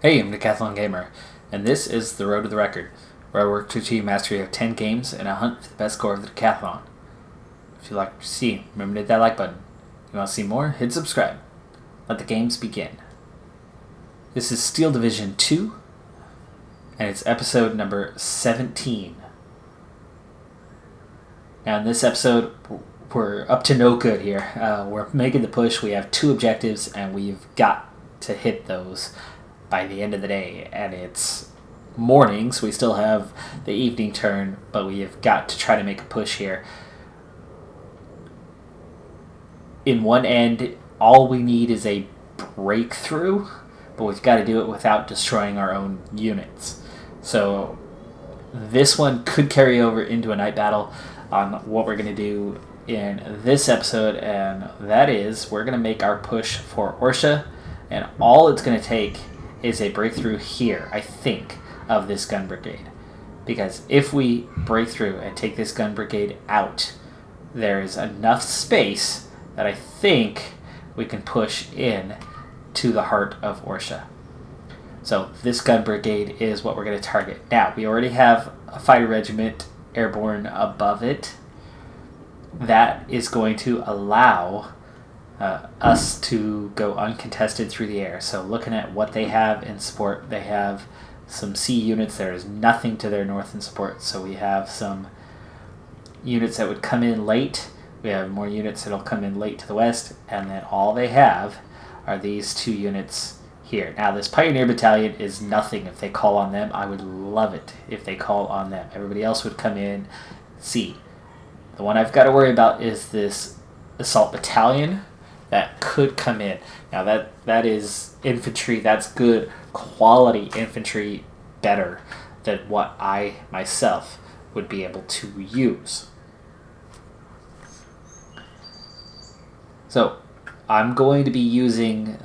Hey, I'm Decathlon Gamer, and this is The Road to the Record, where I work to achieve mastery of 10 games and a hunt for the best score of the Decathlon. If you like what you see, remember to hit that like button. If you want to see more, hit subscribe. Let the games begin. This is Steel Division 2, and it's episode number 17. Now in this episode, we're up to no good here. We're making the push, we have 2 objectives, and we've got to hit those by the end of the day, and it's mornings. We still have the evening turn, but we have got to try to make a push here. In one end, all we need is a breakthrough, but we've got to do it without destroying our own units. So this one could carry over into a night battle on what we're going to do in this episode, and that is we're going to make our push for Orsha, and all it's going to take is a breakthrough here, I think, of this gun brigade. Because if we break through and take this gun brigade out, there's enough space that I think we can push in to the heart of Orsha. So this gun brigade is what we're going to target. Now, we already have a fighter regiment airborne above it. That is going to allow us to go uncontested through the air. So looking at what they have in support, they have some C units. There is nothing to their north in support, so we have some units that would come in late. We have more units that will come in late to the west, and then all they have are these 2 units here. Now this Pioneer Battalion is nothing if they call on them. I would love it if they call on them. Everybody else would come in C. The one I've got to worry about is this Assault Battalion that could come in. Now that is infantry. That's good quality infantry, better than what I myself would be able to use. So I'm going to be using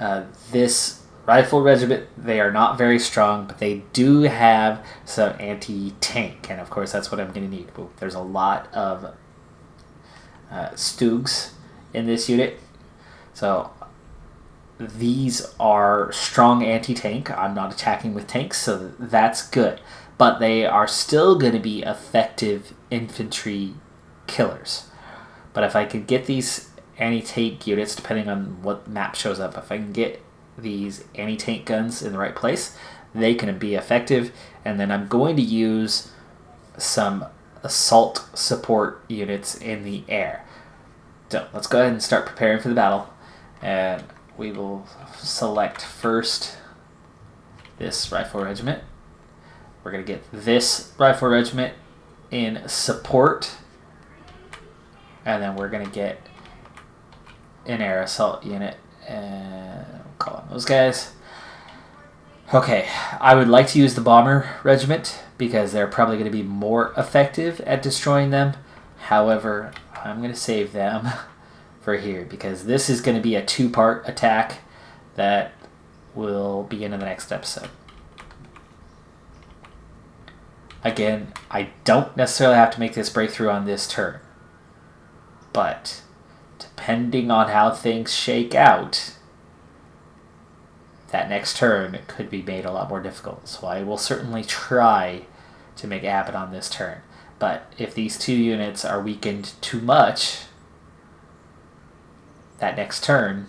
this rifle regiment. They are not very strong, but they do have some anti-tank, and of course that's what I'm going to need. There's a lot of Stoogs in this unit. So these are strong anti-tank. I'm not attacking with tanks, so that's good. But they are still going to be effective infantry killers. But if I could get these anti-tank units, depending on what map shows up, if I can get these anti-tank guns in the right place, they can be effective. And then I'm going to use some assault support units in the air. So let's go ahead and start preparing for the battle. And we will select first this rifle regiment. We're going to get this rifle regiment in support. And then we're going to get an air assault unit. And we'll call on those guys. Okay, I would like to use the bomber regiment because they're probably going to be more effective at destroying them. However, I'm going to save them for here because this is going to be a 2-part attack that will begin in the next episode. Again, I don't necessarily have to make this breakthrough on this turn, but depending on how things shake out, that next turn could be made a lot more difficult. So I will certainly try to make it happen on this turn. But if these 2 units are weakened too much, that next turn,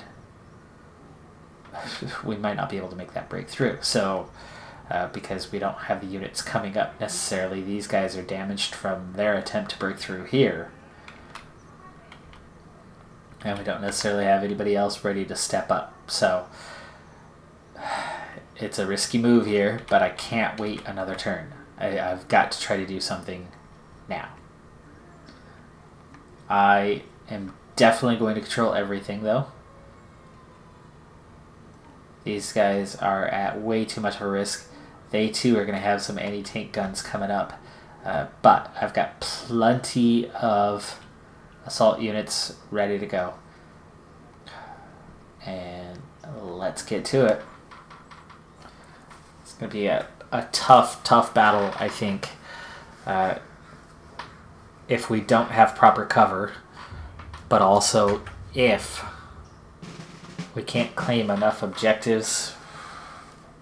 we might not be able to make that breakthrough. So, because we don't have the units coming up necessarily, these guys are damaged from their attempt to break through here. And we don't necessarily have anybody else ready to step up. So, it's a risky move here, but I can't wait another turn. I've got to try to do something now. I am definitely going to control everything, though. These guys are at way too much of a risk. They, too, are going to have some anti-tank guns coming up. But I've got plenty of assault units ready to go. And let's get to it. It's going to be a tough battle, I think. If we don't have proper cover, but also if we can't claim enough objectives.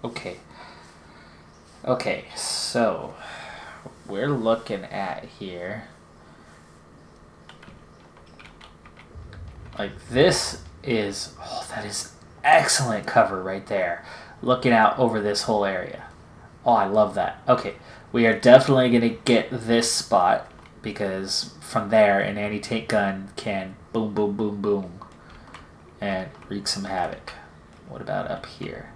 Okay, Okay, so we're looking at here. Like this is, oh, that is excellent cover right there. Looking out over this whole area. Oh, I love that. Okay, we are definitely going to get this spot because from there an anti-tank gun can boom, boom, boom, boom and wreak some havoc. What about up here?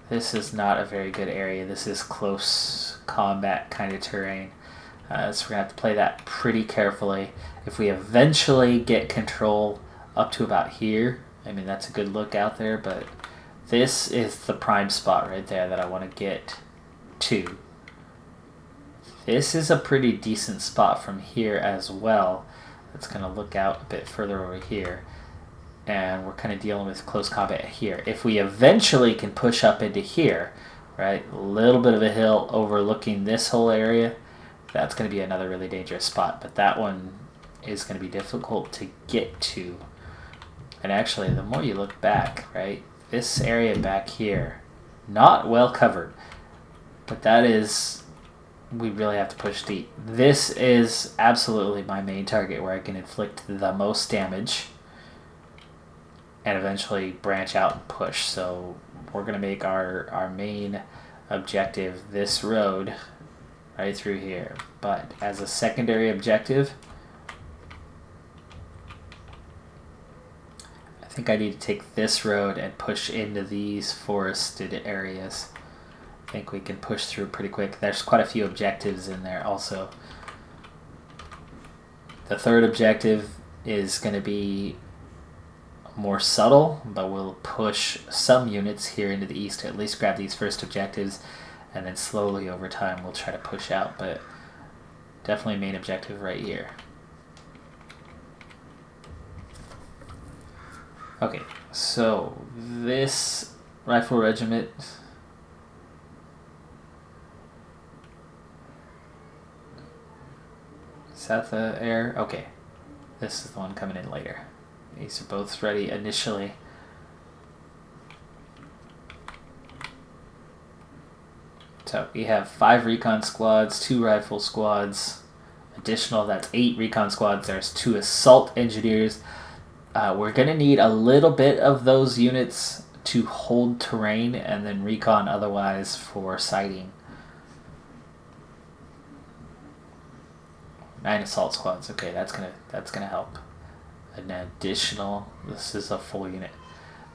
This is not a very good area. This is close combat kind of terrain. So we're going to have to play that pretty carefully. If we eventually get control up to about here, I mean, that's a good look out there, but this is the prime spot right there that I want to get to. This is a pretty decent spot from here as well. It's going to look out a bit further over here. And we're kind of dealing with close combat here. If we eventually can push up into here, right, a little bit of a hill overlooking this whole area, that's going to be another really dangerous spot. But that one is going to be difficult to get to. And actually, the more you look back, right, this area back here, not well covered. But that is, we really have to push deep. This is absolutely my main target where I can inflict the most damage and eventually branch out and push. So we're going to make our main objective this road right through here. But as a secondary objective, I think I need to take this road and push into these forested areas. I think we can push through pretty quick. There's quite a few objectives in there also. The third objective is going to be more subtle, but we'll push some units here into the east to at least grab these first objectives, and then slowly over time we'll try to push out, but definitely main objective right here. Okay, so this rifle regiment, is that the air? Okay, this is the one coming in later. These are both ready initially. So we have 5 recon squads, 2 rifle squads. Additional, that's 8 recon squads. There's 2 assault engineers. We're going to need a little bit of those units to hold terrain and then recon otherwise for sighting. 9 assault squads. Okay, that's gonna help. An additional, this is a full unit.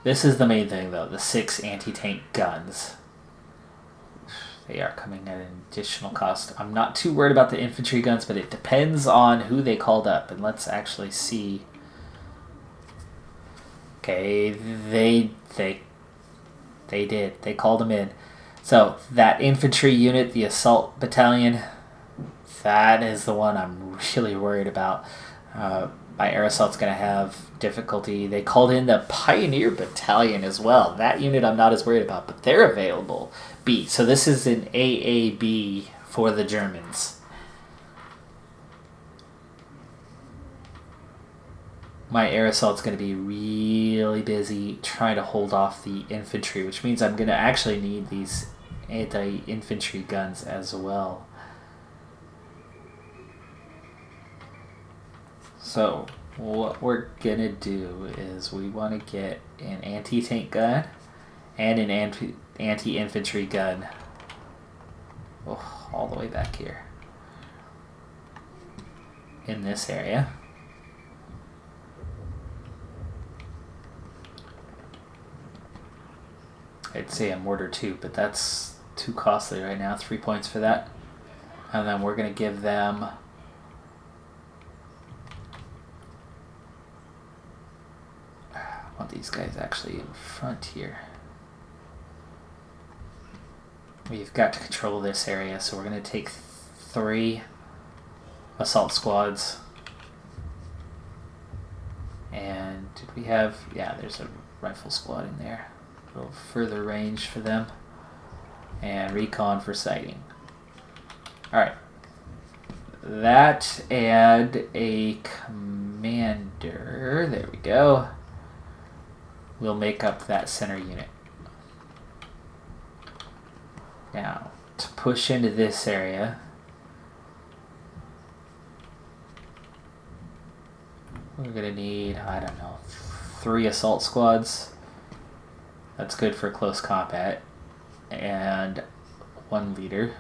This is the main thing though, the 6 anti-tank guns. They are coming at an additional cost. I'm not too worried about the infantry guns, but it depends on who they called up. And let's actually see. Okay, they did. They called them in. So that infantry unit, the assault battalion, that is the one I'm really worried about. My air assault's going to have difficulty. They called in the Pioneer Battalion as well. That unit I'm not as worried about, but they're available. B. So this is an AAB for the Germans. My air assault's going to be really busy trying to hold off the infantry, which means I'm going to actually need these anti-infantry guns as well. So what we're gonna do is we want to get an anti-tank gun and an anti-infantry gun. Oh, all the way back here in this area. I'd say a mortar too, but that's too costly right now. 3 points for that. And then we're gonna give them these guys actually in front here. We've got to control this area, so we're going to take 3 assault squads. And did we have, yeah, there's a rifle squad in there. A little further range for them. And recon for sighting. Alright. That and a commander, there we go, will make up that center unit. Now, to push into this area, we're going to need, I don't know, 3 assault squads. That's good for close combat. And 1 leader.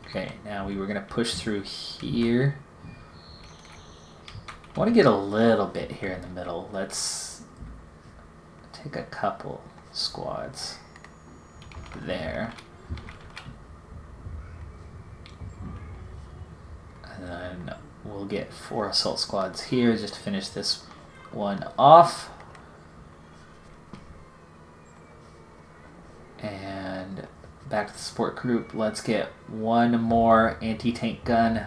Okay, now we were going to push through here. I want to get a little bit here in the middle. Let's take a couple squads there. And then we'll get 4 assault squads here just to finish this one off. And back to the support group. Let's get 1 more anti-tank gun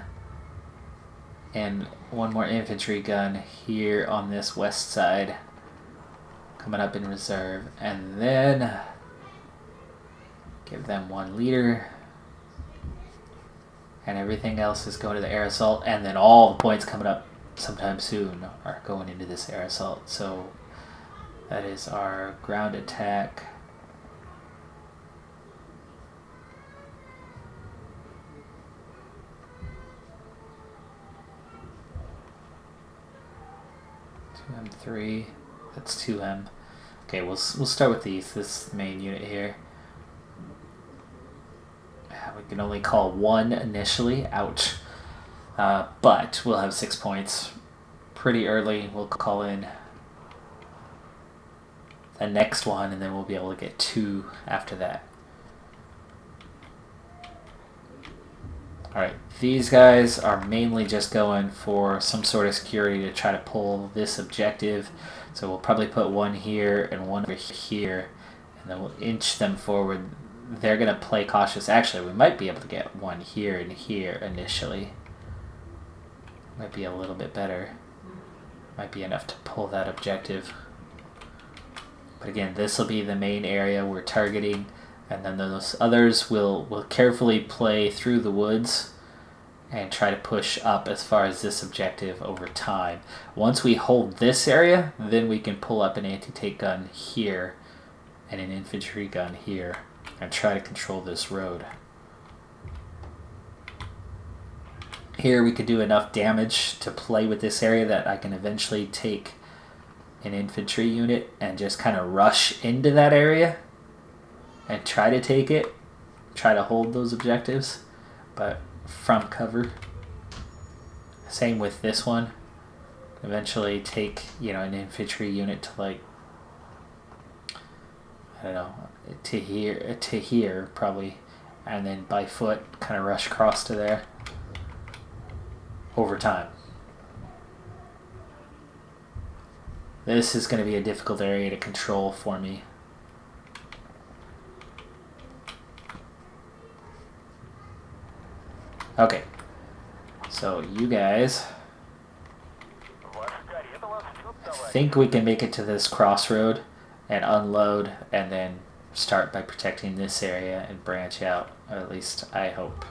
and 1 more infantry gun here on this west side, coming up in reserve, and then give them 1 leader, and everything else is going to the air assault, and then all the points coming up sometime soon are going into this air assault. So that is our ground attack. M3, that's 2M. Okay, we'll start with this main unit here. We can only call 1 initially, ouch. But we'll have 6 points pretty early. We'll call in the next one, and then we'll be able to get 2 after that. Alright, these guys are mainly just going for some sort of security to try to pull this objective. So we'll probably put 1 here and 1 over here, and then we'll inch them forward. They're going to play cautious. Actually, we might be able to get 1 here and here initially. Might be a little bit better. Might be enough to pull that objective. But again, this will be the main area we're targeting. And then those others will carefully play through the woods and try to push up as far as this objective over time. Once we hold this area, then we can pull up an anti-tank gun here and an infantry gun here and try to control this road. Here we could do enough damage to play with this area that I can eventually take an infantry unit and just kind of rush into that area and try to take it, try to hold those objectives, but from cover. Same with this one. Eventually take, an infantry unit to like, I don't know, to here probably, and then by foot kind of rush across to there over time. This is going to be a difficult area to control for me. Okay, so you guys, I think we can make it to this crossroad and unload and then start by protecting this area and branch out, or at least I hope.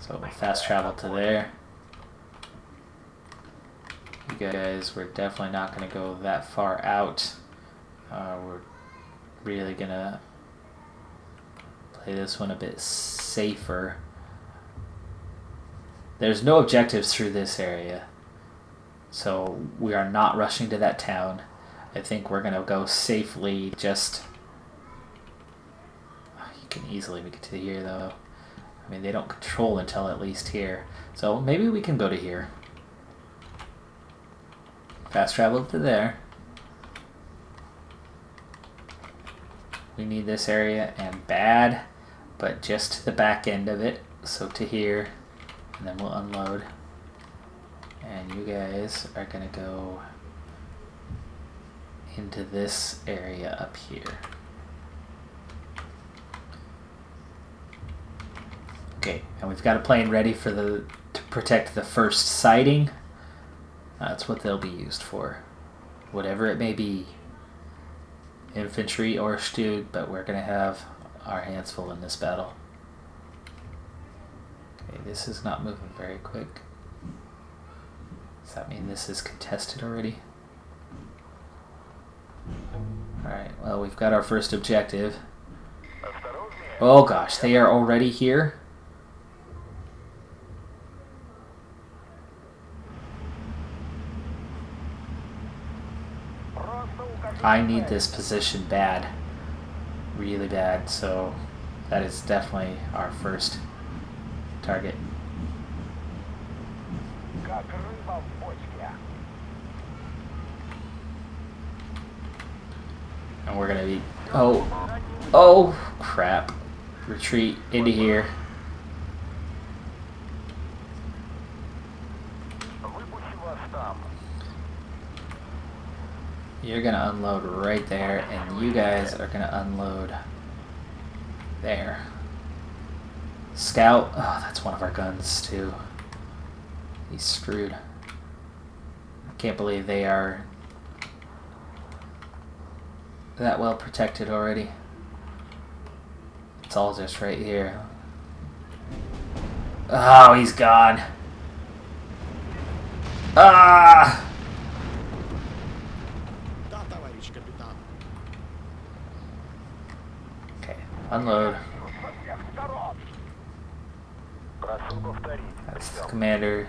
So we'll fast travel to there. You guys, we're definitely not going to go that far out. We're really going to play this one a bit safer. There's no objectives through this area, so we are not rushing to that town. I think we're going to go safely. Just, you can easily make it to here though. I mean, they don't control until at least here, so maybe we can go to here. Fast travel to there. We need this area and bad, but just to the back end of it, so to here, and then we'll unload. And you guys are gonna go into this area up here. Okay, and we've got a plane ready for to protect the first sighting. That's what they'll be used for, whatever it may be. Infantry or Stug, but we're going to have our hands full in this battle. Okay, this is not moving very quick. Does that mean this is contested already? Well, we've got our first objective. Oh gosh, they are already here? I need this position bad. Really bad, so that is definitely our first target. And we're gonna be... Oh, crap. Retreat into here. You're gonna unload right there, and you guys are gonna unload there. Scout. Oh, that's one of our guns, too. He's screwed. I can't believe they are that well protected already. It's all just right here. Oh, he's gone. Ah! Okay, unload. That's the commander.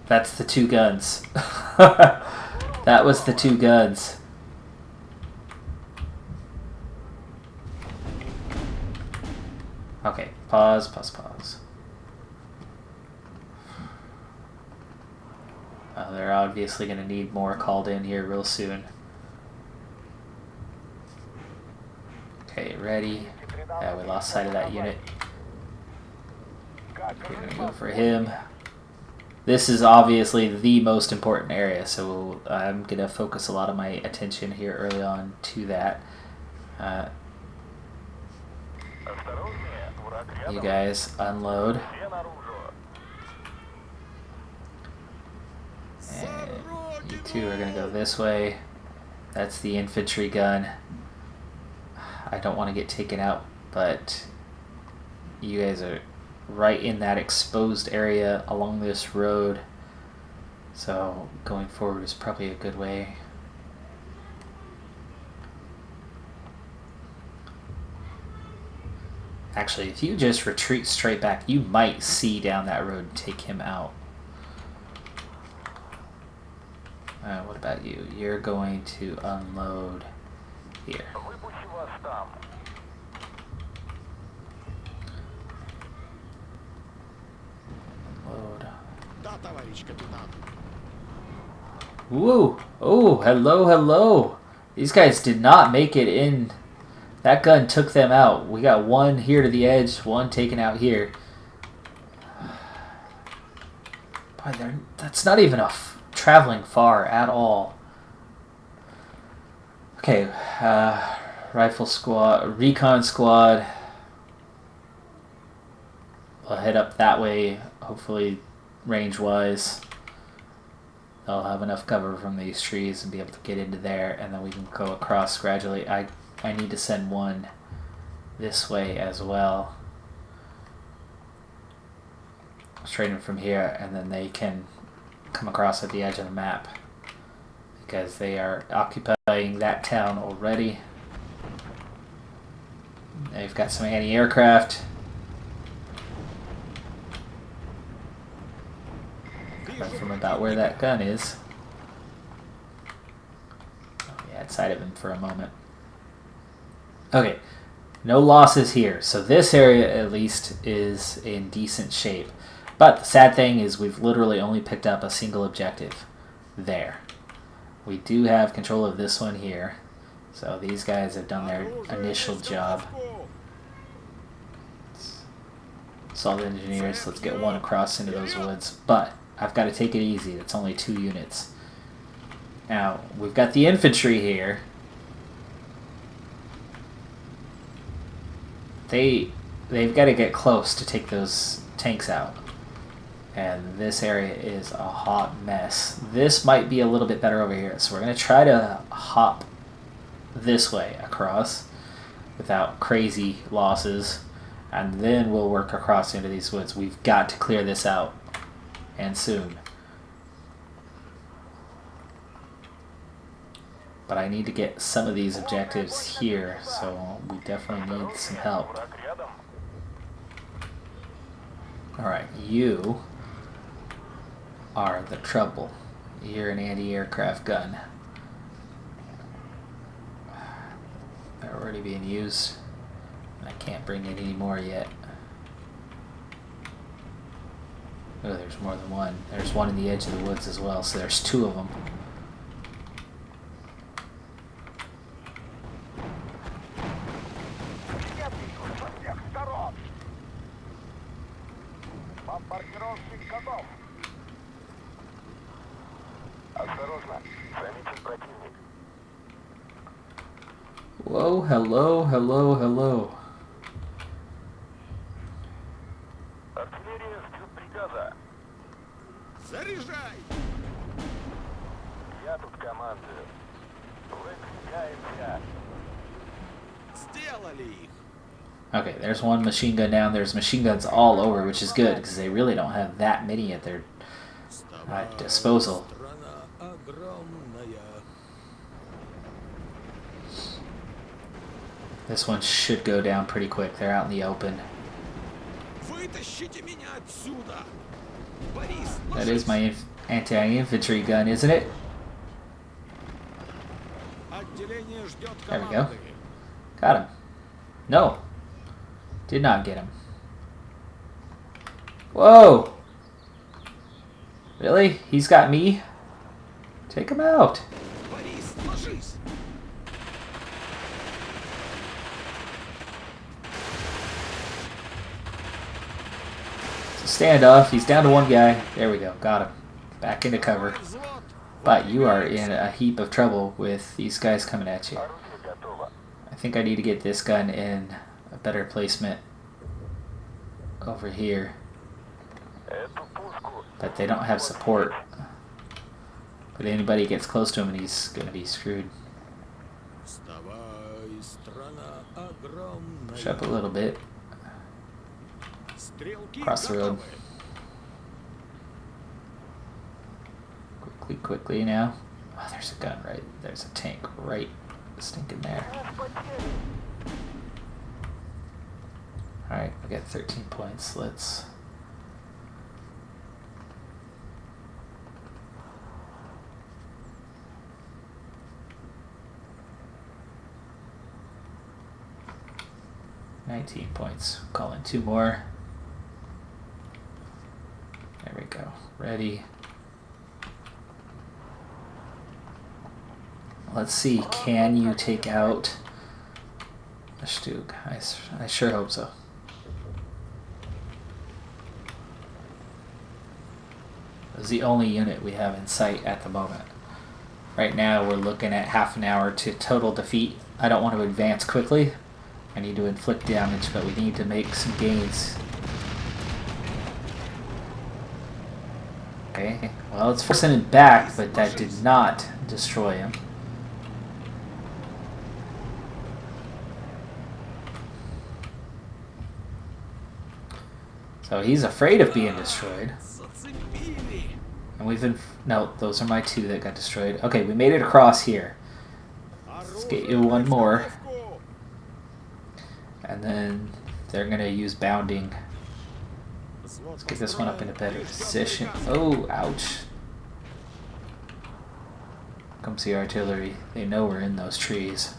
That's the two guns. That was the two guns. Okay, pause. They're obviously going to need more called in here real soon. Okay, ready. Yeah, we lost sight of that unit. We're going to go for him. This is obviously the most important area, so I'm going to focus a lot of my attention here early on to that. You guys unload. And you two are going to go this way. That's the infantry gun. I don't want to get taken out, but you guys are right in that exposed area along this road, so going forward is probably a good way. Actually, if you just retreat straight back, you might see down that road and take him out. What about you? You're going to unload here. Unload. Woo! Oh, hello. These guys did not make it in. That gun took them out. We got one here to the edge, one taken out here. Boy, that's not even traveling far at all. Okay, rifle squad, recon squad. We'll head up that way, hopefully range-wise. They'll have enough cover from these trees and be able to get into there, and then we can go across gradually. I need to send one this way as well. Straight in from here, and then they can come across at the edge of the map because they are occupying that town already. They've got some anti-aircraft. From about where that gun is. Yeah, outside of him for a moment. Okay, no losses here. So this area at least is in decent shape. But the sad thing is we've literally only picked up a single objective there. We do have control of this one here. So these guys have done their initial job. Solid engineers, let's get one across into those woods. But I've got to take it easy. It's only 2 units. Now, we've got the infantry here. They've got to get close to take those tanks out. And this area is a hot mess. This might be a little bit better over here. So we're going to try to hop this way across without crazy losses. And then we'll work across into these woods. We've got to clear this out. And soon. But I need to get some of these objectives here, so we definitely need some help. Alright, you are the trouble. You're an anti-aircraft gun. They're already being used. I can't bring in any more yet. Oh, there's more than one. There's one in the edge of the woods as well, so there's two of them. Whoa, hello, hello, hello. Заряжай! Я тут командую. Выдвигаемся. Сделали их. Okay, there's one machine gun down. There's machine guns all over, which is good, because they really don't have that many at their disposal. This one should go down pretty quick. They're out in the open. That is my anti-infantry gun, isn't it? There we go. Got him. No. Did not get him. Whoa! Really? He's got me? Take him out. Standoff. He's down to one guy. There we go. Got him. Back into cover. But you are in a heap of trouble with these guys coming at you. I think I need to get this gun in a better placement over here. But they don't have support. But anybody gets close to him and he's going to be screwed. Push up a little bit. Across the road. Quickly now. Oh, there's a gun right. There's a tank right stinking there. Alright, we got 13 points. Let's... $19 points. Call in 2 more. There we go. Ready. Let's see. Can you take out a Stug? I sure hope so. It's the only unit we have in sight at the moment. Right now we're looking at half an hour to total defeat. I don't want to advance quickly. I need to inflict damage, but we need to make some gains. Okay, well, it's forcing it back, but that did not destroy him. So he's afraid of being destroyed. And we've been... No, those are my 2 that got destroyed. Okay, we made it across here. Let's get you one more. And then they're going to use bounding. Let's get this one up in a better position. Oh, ouch. Comes the artillery. They know we're in those trees.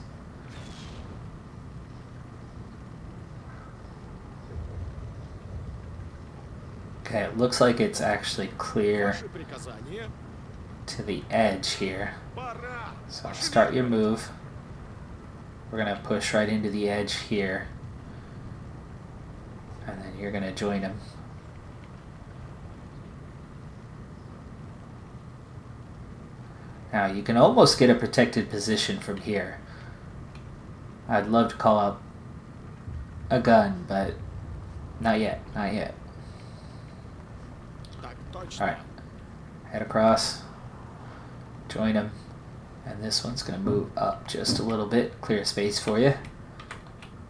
Okay, it looks like it's actually clear to the edge here. So start your move. We're going to push right into the edge here. And then you're going to join him. Now, you can almost get a protected position from here. I'd love to call out a gun, but not yet, not yet. Alright, head across, join him, and this one's going to move up just a little bit, clear space for you.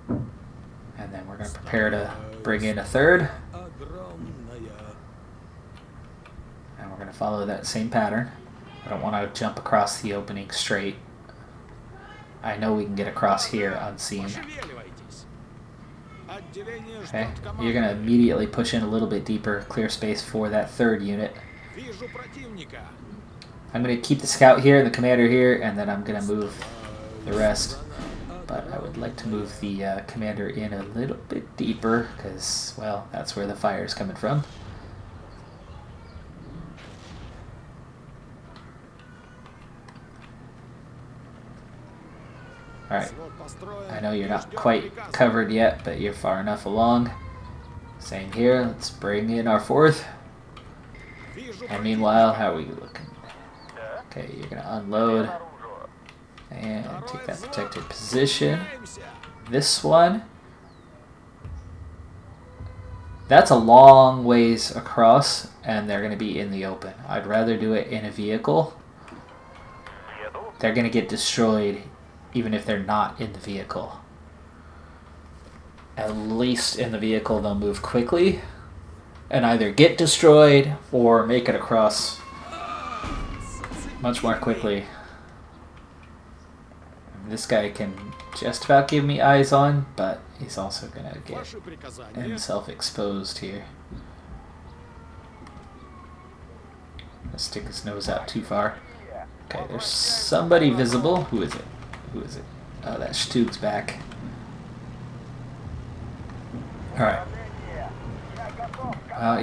And then we're going to prepare to bring in a third. And we're going to follow that same pattern. I don't want to jump across the opening straight. I know we can get across here unseen. Okay, you're going to immediately push in a little bit deeper, clear space for that third unit. I'm going to keep the scout here and the commander here, and then I'm going to move the rest. But I would like to move the commander in a little bit deeper, because, well, that's where the fire is coming from. Alright, I know you're not quite covered yet, but you're far enough along. Same here, let's bring in our fourth. And meanwhile, how are we looking? Okay, you're going to unload and take that protected position. This one, that's a long ways across, and they're going to be in the open. I'd rather do it in a vehicle. They're going to get destroyed even if they're not in the vehicle. At least in the vehicle they'll move quickly and either get destroyed or make it across much more quickly. This guy can just about give me eyes on, but he's also going to get himself exposed here. Let's stick his nose out too far. Okay, there's somebody visible. Who is it? Who is it? Oh, that Stug's back. Alright.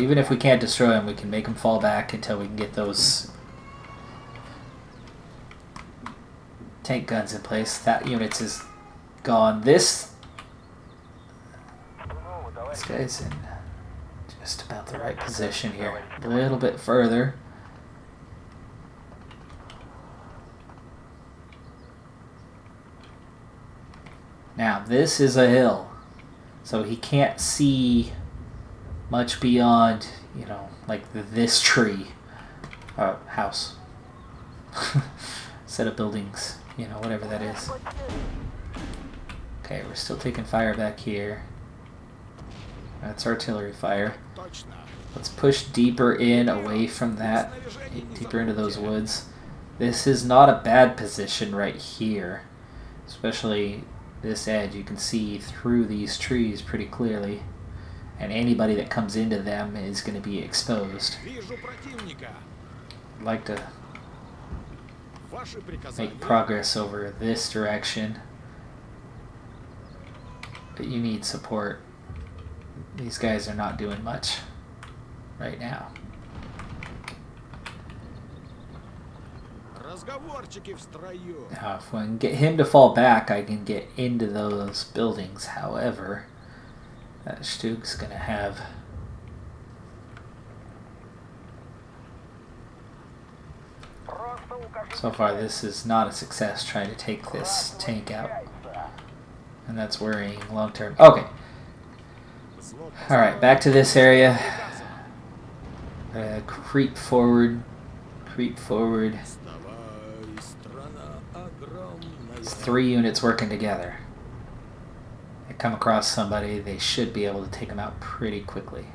Even if we can't destroy him, we can make him fall back until we can get those tank guns in place. That unit is gone. This guy's in just about the right position here. A little bit further. Now, this is a hill, so he can't see much beyond, you know, like this tree. House. Set of buildings, you know, whatever that is. Okay, we're still taking fire back here. That's artillery fire. Let's push deeper in, away from that, deeper into those woods. This is not a bad position right here, especially this edge. You can see through these trees pretty clearly, and anybody that comes into them is going to be exposed. I'd like to make progress over this direction, but you need support. These guys are not doing much right now. Now, if I can get him to fall back, I can get into those buildings. However, that Stug's going to have... So far, this is not a success trying to take this tank out. And that's worrying long term. Okay. Alright, back to this area. Creep forward. Creep forward. It's 3 units working together. They come across somebody, they should be able to take them out pretty quickly.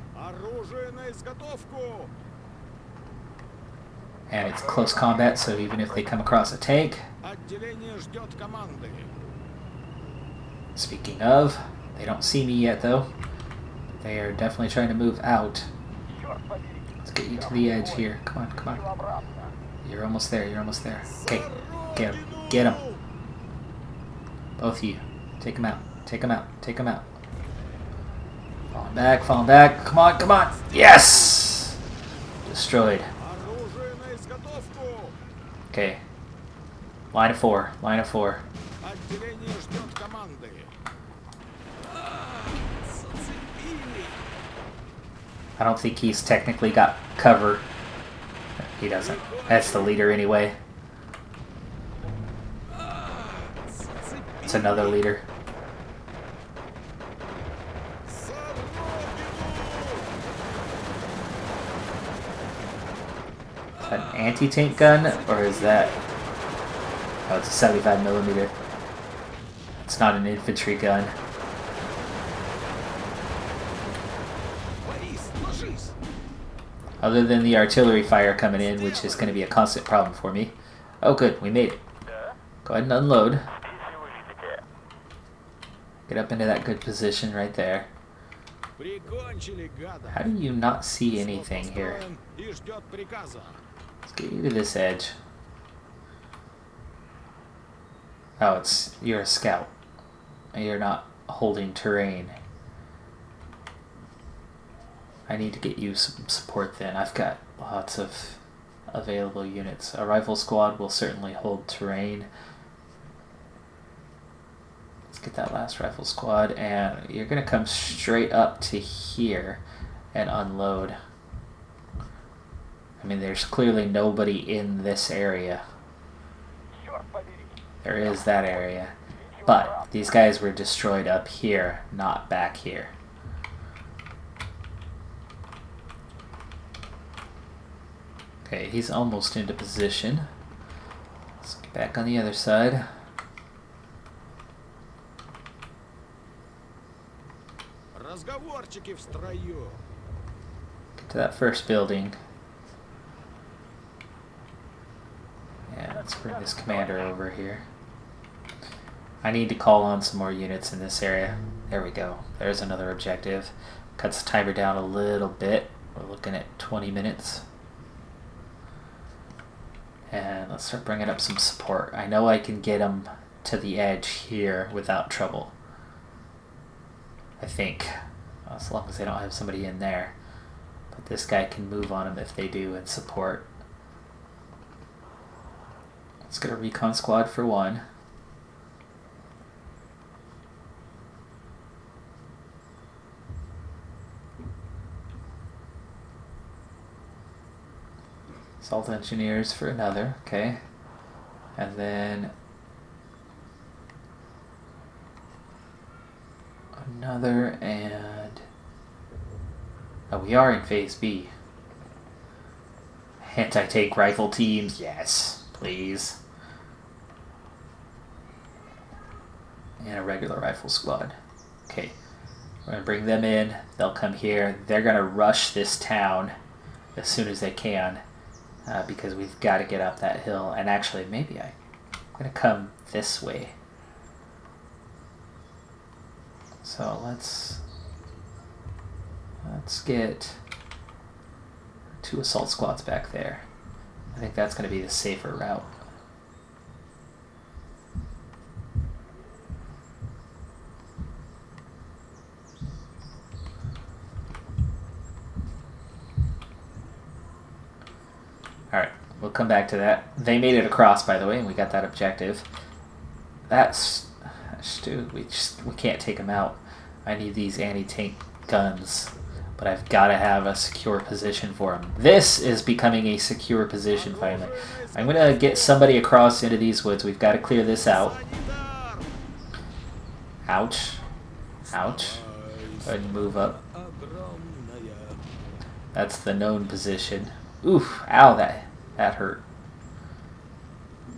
And it's close combat, so even if they come across a tank... Speaking of, they don't see me yet though. They are definitely trying to move out. Let's get you to the edge here. Come on, come on. You're almost there, you're almost there. Okay, get him. Get him. Both of you. Take him out. Take him out. Take him out. Falling back, falling back. Come on, come on. Yes! Destroyed. Okay. Line of 4. Line of 4. I don't think he's technically got cover. He doesn't. That's the leader anyway. It's another leader. Is that an anti-tank gun, or is that... Oh, it's a 75mm. It's not an infantry gun. Other than the artillery fire coming in, which is going to be a constant problem for me. Oh good, we made it. Go ahead and unload. Get up into that good position right there. Прикончили, гада. How do you not see anything here? Построен и ждет приказа. Let's get you to this edge. Oh, you're a scout. You're not holding terrain. I need to get you some support then. I've got lots of available units. A rifle squad will certainly hold terrain. Let's get that last rifle squad, and you're going to come straight up to here and unload. I mean, there's clearly nobody in this area. There is that area. But these guys were destroyed up here, not back here. Okay, he's almost into position. Let's get back on the other side. Разговорчики в строю. Get to that first building. Yeah, let's bring this commander over here. I need to call on some more units in this area. There we go. There's another objective. Cuts the timer down a little bit. We're looking at 20 minutes. And let's start bringing up some support. I know I can get them to the edge here without trouble. I think. As long as they don't have somebody in there. But this guy can move on them if they do and support. Let's get a recon squad for one. Assault engineers for another, okay. And then another, and oh, we are in phase B. Anti-tank rifle teams, yes, please. And a regular rifle squad. Okay, we're gonna bring them in. They'll come here. They're gonna rush this town as soon as they can. Because we've got to get up that hill. And actually, maybe I'm going to come this way. So let's get 2 assault squads back there. I think that's going to be the safer route. Alright, we'll come back to that. They made it across, by the way, and we got that objective. That's dude, we can't take them out. I need these anti-tank guns, but I've got to have a secure position for them. This is becoming a secure position, finally. I'm going to get somebody across into these woods. We've got to clear this out. Ouch. Ouch. Go ahead and move up. That's the known position. Oof, ow, that hurt.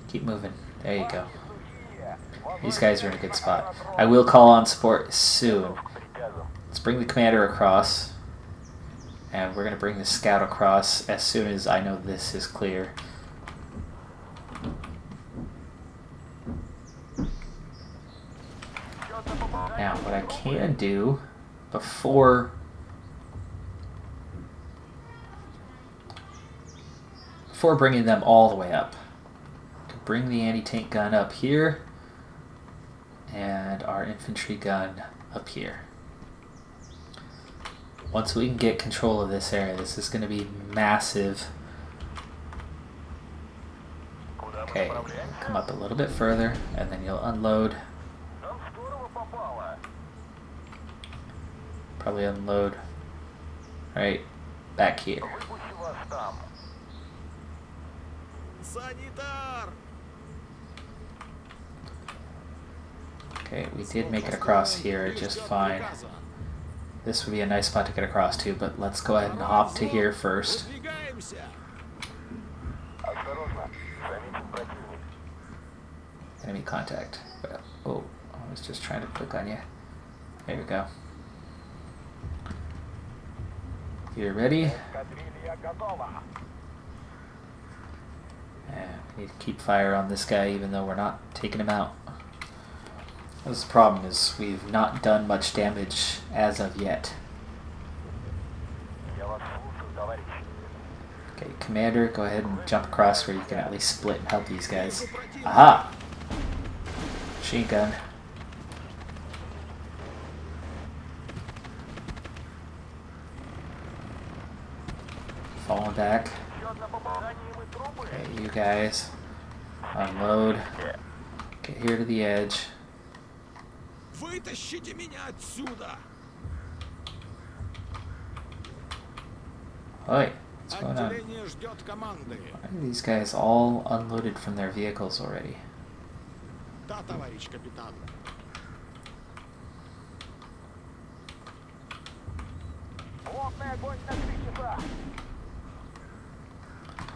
Keep moving. There you go. These guys are in a good spot. I will call on support soon. Let's bring the commander across. And we're going to bring the scout across as soon as I know this is clear. Now, what I can do before bringing them all the way up, bring the anti-tank gun up here and our infantry gun up here. Once we can get control of this area, this is going to be massive. Okay, come up a little bit further and then you'll unload. Probably unload right back here. Okay, we did make it across here just fine. This would be a nice spot to get across to, but let's go ahead and hop to here first. Enemy contact. Oh, I was just trying to click on you. There we go. You're ready. And we need to keep fire on this guy even though we're not taking him out. The problem is we've not done much damage as of yet. Okay, Commander, go ahead and jump across where you can at least split and help these guys. Aha! Machine gun. Falling back. Okay, you guys. Unload. Get here to the edge. Вытащите меня отсюда! Oi, what's going on? Отделение ждет команды. Why are these guys all unloaded from their vehicles already? Да, товарищ капитан. Плотный огонь на 3 часа.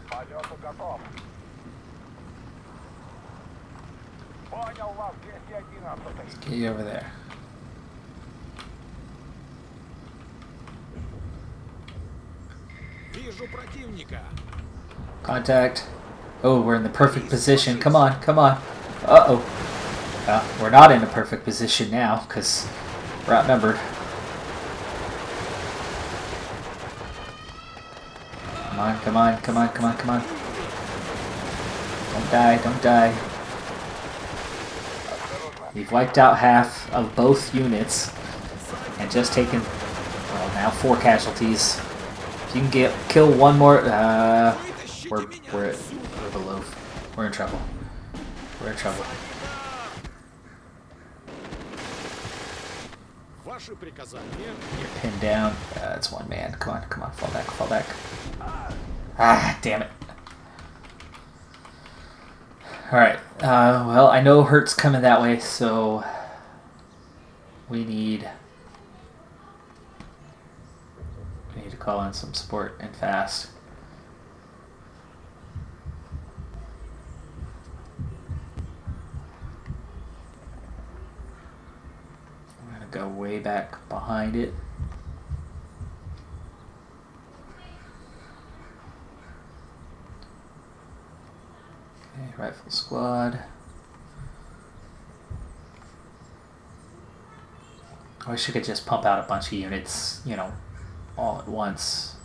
Полету готов. Понял вас, 211. Get you over there. Вижу противника. Contact. Oh, we're in the perfect position. Come on, come on. Uh-oh. We're not in a perfect position now, because we're outnumbered. Come on, come on, come on, come on, come on. Don't die, don't die. We've wiped out half of both units and just taken, well, now 4 casualties. If you can kill one more, we're below. We're in trouble. We're in trouble. Ваши приказания. You're pinned down. It's one man. Come on, come on, fall back, fall back. Ah, damn it. Alright, well, I know Hurt's coming that way, so we need to call in some support and fast. I'm gonna go way back behind it. Okay, rifle squad. I wish I could just pump out a bunch of units, you know, all at once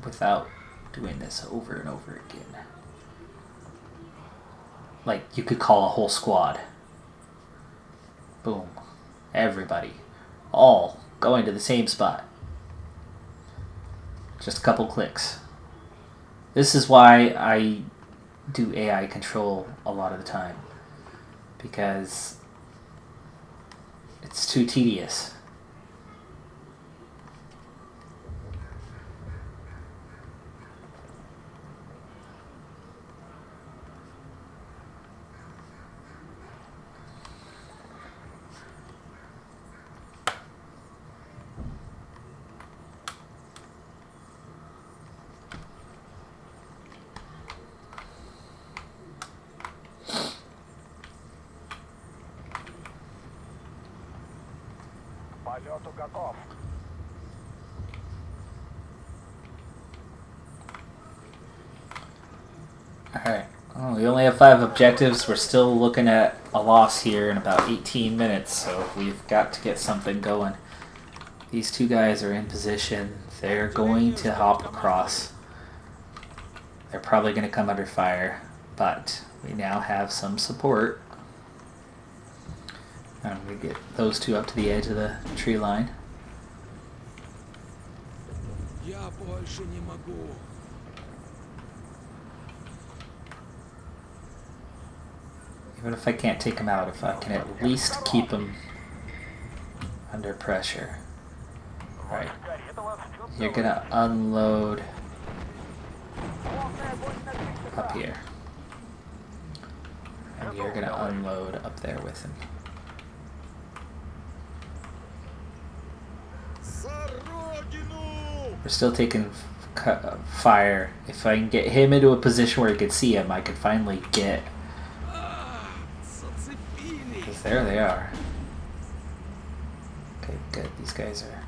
without doing this over and over again. Like, you could call a whole squad. Boom. Everybody. All going to the same spot. Just a couple clicks. This is why I do AI control a lot of the time. Because it's too tedious. Полету готов. Alright, well, we only have 5 objectives. We're still looking at a loss here in about 18 minutes, so we've got to get something going. These 2 guys are in position. They're going to hop across. They're probably going to come under fire, but we now have some support. And we get those 2 up to the edge of the tree line. Я больше не могу. Even if I can't take them out, if I can at least keep them under pressure. Alright, you're gonna unload up here. And you're gonna unload up there with him. We're still taking fire. If I can get him into a position where he could see him, I could finally get... Because there they are. Okay, good. These guys are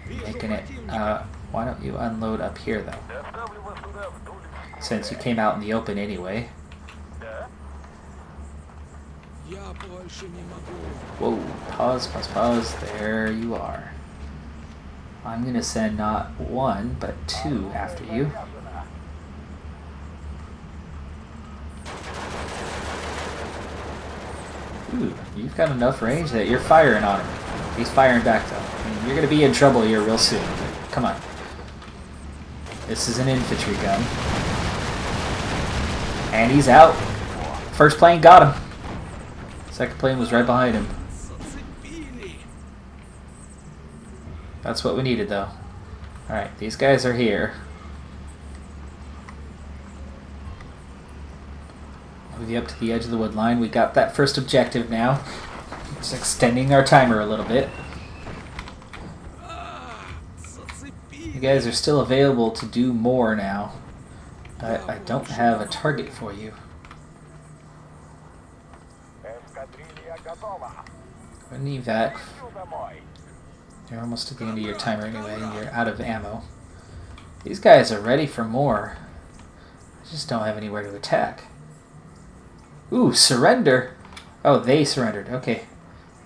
making it. Why don't you unload up here, though? Since you came out in the open anyway. Я больше не могу. Whoa, pause, pause, pause. There you are. I'm gonna send not one, but two after you. Ooh, you've got enough range that you're firing on him. He's firing back though. I mean, you're gonna be in trouble here real soon. Come on. This is an infantry gun. And he's out. First plane got him. Second plane was right behind him. Зацепили. That's what we needed though. Alright, these guys are here. Move you up to the edge of the wood line. We got that first objective now. Just extending our timer a little bit. You guys are still available to do more now. But I don't have a target for you. Эскадрилья готова. An evac. Иду домой. You're almost at the end of your timer anyway, and you're out of ammo. These guys are ready for more. I just don't have anywhere to attack. Ooh, surrender! Oh, they surrendered. Okay.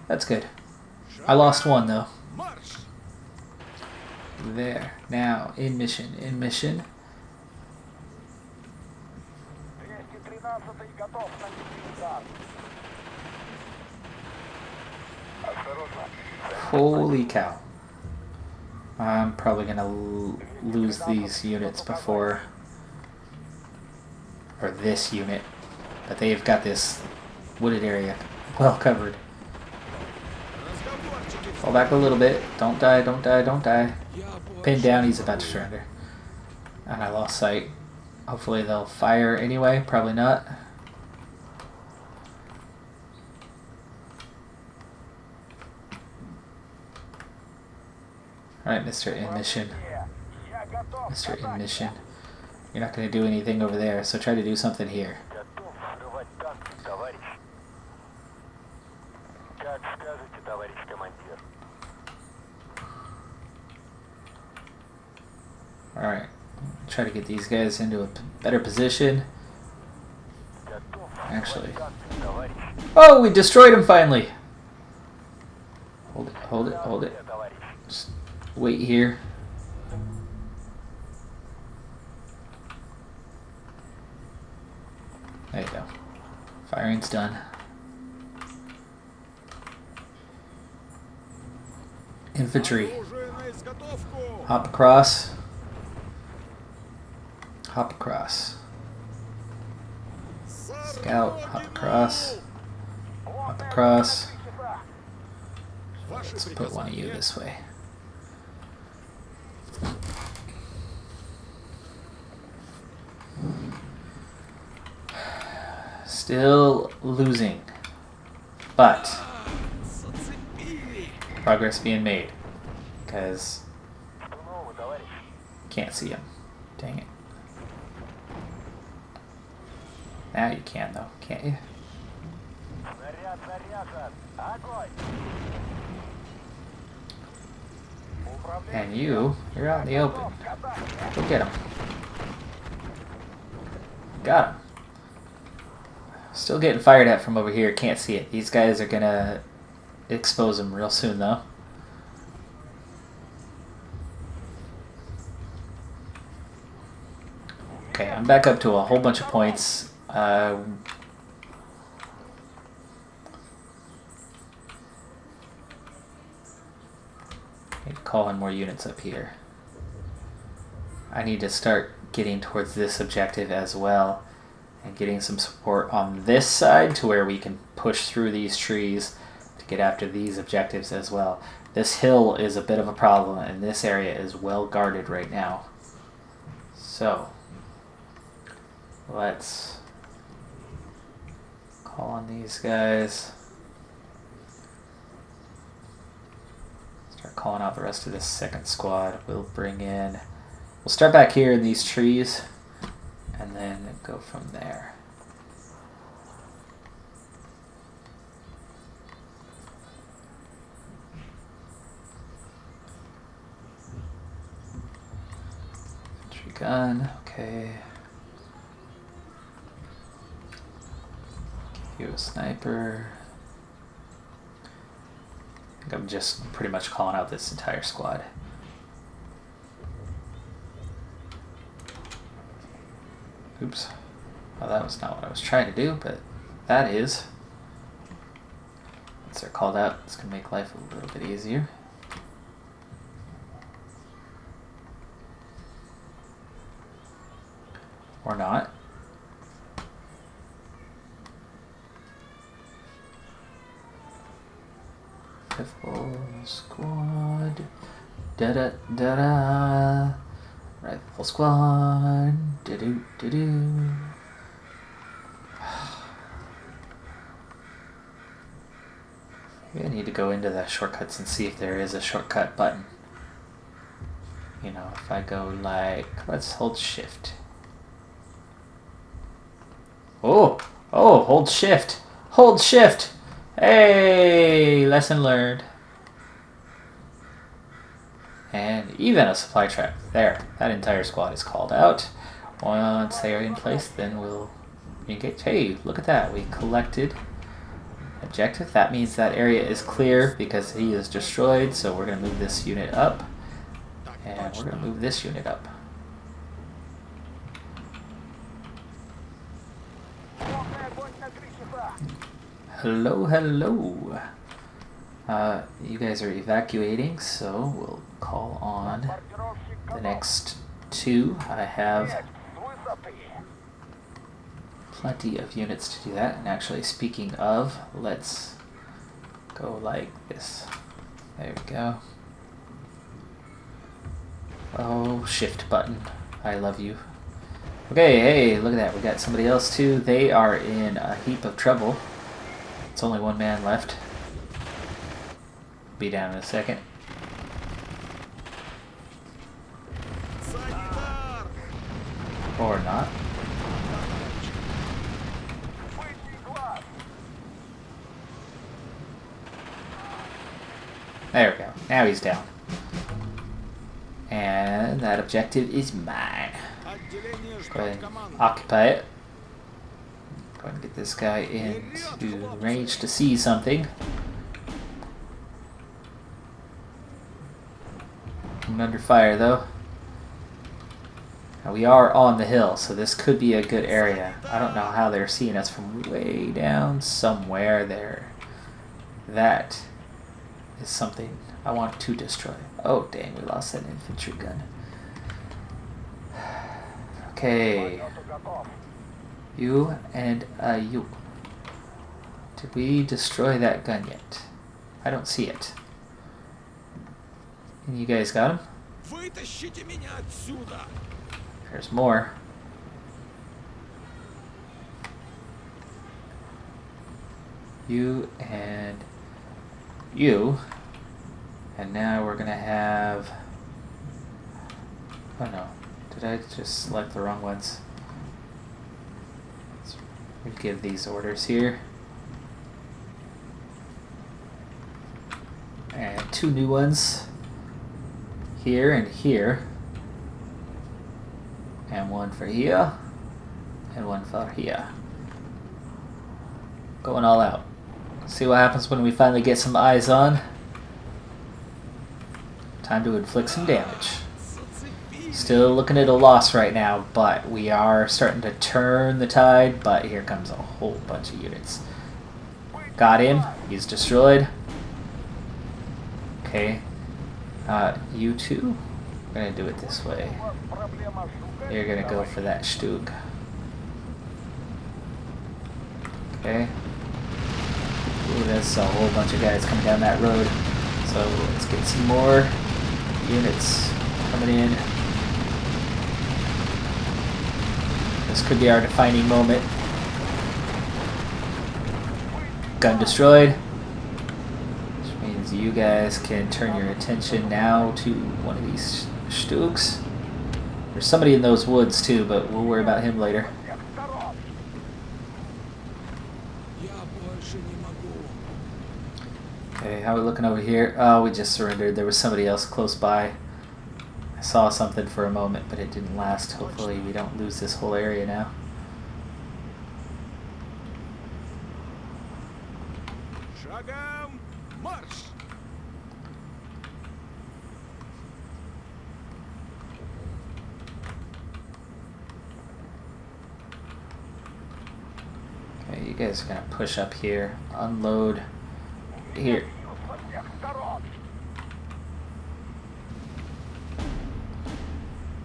That's good. I lost one, though. Марш! There. Now, in mission. In mission. 213-й готов на удар. Осторожно. Holy cow. I'm probably going to lose these units before... Or this unit. But they've got this wooded area well covered. Разговорчики. Fall back a little bit. Don't die, don't die, don't die. Я больше Pinned down, he's не about to могу. surrender. And I lost sight. Hopefully they'll fire anyway. Probably not. Alright, Mr. In Mission. Я готов. Mr. In Mission. You're not going to do anything over there, so try to do something here. Готов взрывать танк, товарищ. Как скажете, товарищ командир. Alright. Try to get these guys into a better position. Готов Actually. взрывать танк, товарищ. Oh, we destroyed him finally! Hold it, hold it, hold it. Товарищ. Just wait here. There you go. Firing's done. Infantry. Оружие на изготовку. Hop across. Hop across. Scout, hop across. Hop across. Ваши Let's put one of you приказания. this way. Still losing. But Зацепили. progress being made. Because Что нового, товарищ? can't see him. Dang it. Now you can though, can't you? Снаряд заряжен. Огонь. And you're out in the open. Go get him. Got him. Still getting fired at from over here. Can't see it. These guys are gonna expose him real soon though. Okay, I'm back up to a whole bunch of points. Need to call in more units up here. I need to start getting towards this objective as well and getting some support on this side to where we can push through these trees to get after these objectives as well. This hill is a bit of a problem and this area is well guarded right now. So let's call on these guys. Start calling out the rest of this second squad. We'll start back here in these trees and then go from there. Infantry gun, okay. Give you a sniper. think I'm just pretty much calling out this entire squad. Oops. Well, that was not what I was trying to do, but that is. Once they're called out, it's going to make life a little bit easier. Or not. Rifle squad. Da da da da. Rifle squad. Da do da do. Maybe I need to go into the shortcuts and see if there is a shortcut button. You know, if I go like, let's hold shift. Oh, hold shift. Hold shift. Hey, lesson learned. And even a supply trap. There, that entire squad is called out. Once they are in place, then we'll engage. Hey, look at that. We collected objective. That means that area is clear because he is destroyed. So we're going to move this unit up. And we're going to move this unit up. Hello, hello. You guys are evacuating, so we'll call on the next two. I have plenty of units to do that. And actually, speaking of, let's go like this. There we go. Oh, shift button. I love you. Okay, hey, look at that. We got somebody else too. They are in a heap of trouble. It's only one man left. Be down in a second. Or not. There we go. Now he's down. And that objective is mine. Go ahead and occupy it. Go ahead and get this guy into range to see something. I'm under fire though. Now we are on the hill, so this could be a good area. I don't know how they're seeing us from way down somewhere there. That is something I want to destroy. Oh dang, we lost that infantry gun. Okay. You and you. Did we destroy that gun yet? I don't see it. And you guys got him? There's more. You and you. And now we're gonna have... Oh no. Did I just select the wrong ones? We give these orders here. And two new ones. Here and here. And one for here. And one for here. Going all out. See what happens when we finally get some eyes on. Time to inflict some damage. Still looking at a loss right now, but we are starting to turn the tide, but here comes a whole bunch of units. Got him. He's destroyed. Okay. You two? We're going to do it this way. You're going to go for that Stug. Okay. Ooh, there's a whole bunch of guys coming down that road. So let's get some more units coming in. This could be our defining moment. Gun destroyed. Which means you guys can turn your attention now to one of these Stugs. There's somebody in those woods too, but we'll worry about him later. Okay, how are we looking over here? Oh, we just surrendered. There was somebody else close by. I saw something for a moment, but it didn't last. Hopefully we don't lose this whole area now. guys are gonna push up here, unload here.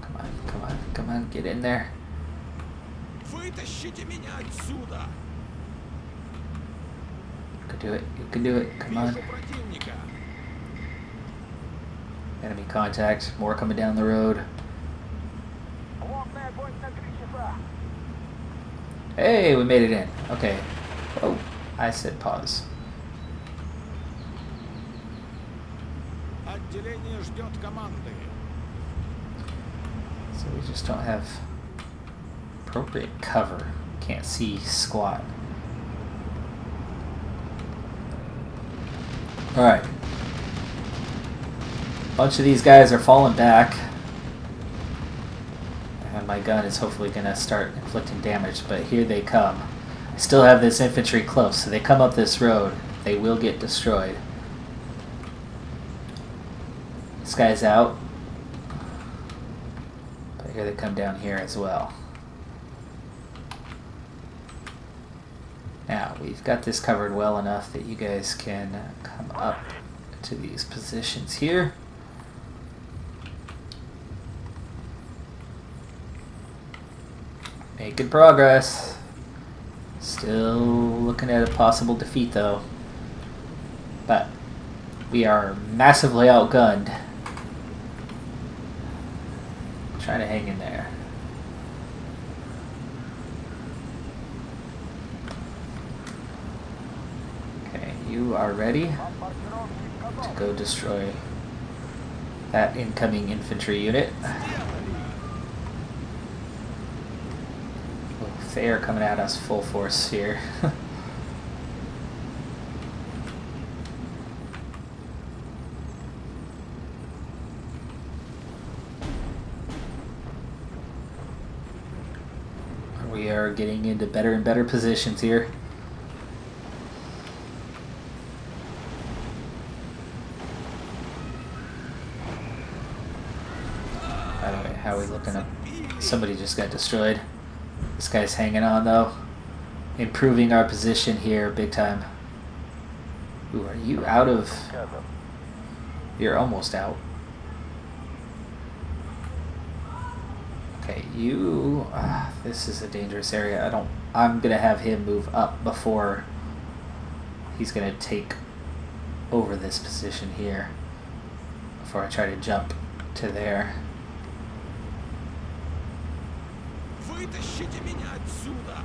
Come on, come on, come on, get in there. Вытащите меня отсюда! You can do it, you can do it, come on. Вижу противника! Enemy contact, more coming down the road. Плотный огонь на 3 часа. Hey, we made it in. Okay. Oh, I said pause. Отделение ждет команды. So we just don't have appropriate cover. Can't see squat. Alright. Bunch of these guys are falling back. And my gun is hopefully going to start inflicting damage, but here they come. I still have this infantry close, so they come up this road. They will get destroyed. This guy's out. But here they come down here as well. Now, we've got this covered well enough that you guys can come up to these positions here. Making progress. Still looking at a possible defeat though. But we are massively outgunned. Trying to hang in there. Okay, you are ready to go destroy that incoming infantry unit. They are coming at us full force here. We are getting into better and better positions here. By the way, how are we looking up? Somebody just got destroyed. This guy's hanging on though. Improving our position here big time. Ooh, are you out of... You're almost out. Okay, you... this is a dangerous area. I'm gonna have him move up before he's gonna take over this position here. Before I try to jump to there. Вытащите меня отсюда!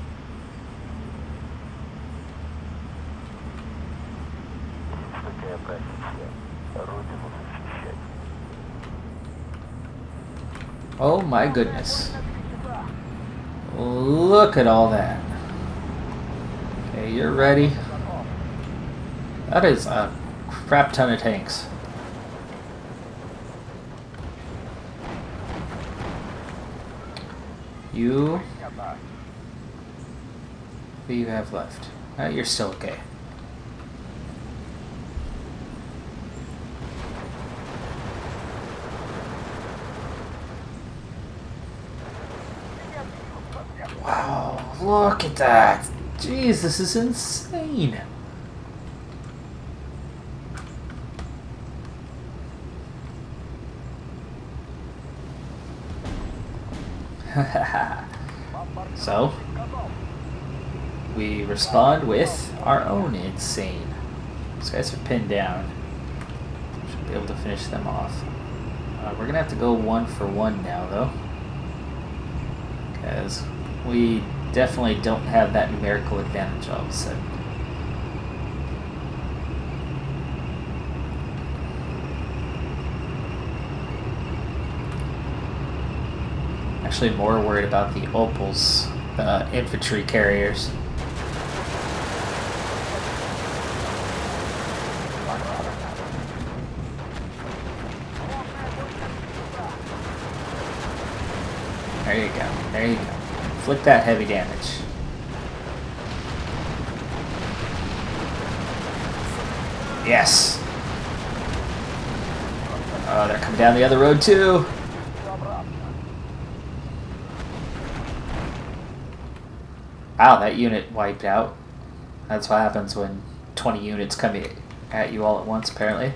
Такая профессия. Родину защищать. Oh my goodness. Look at all that. Okay, you're ready. That is a crap ton of tanks. You... What do you have left? You're still okay. Wow, look at that! Jeez, this is insane! So, we respond with our own insane. These guys are pinned down. Should be able to finish them off. We're gonna have to go 1 for 1 now, though. Because we definitely don't have that numerical advantage all of a sudden. Actually more worried about the Opals, the infantry carriers. There you go, there you go. Inflict that heavy damage. Yes! Oh, they're coming down the other road too! Wow, that unit wiped out. That's what happens when 20 units come at you all at once, apparently.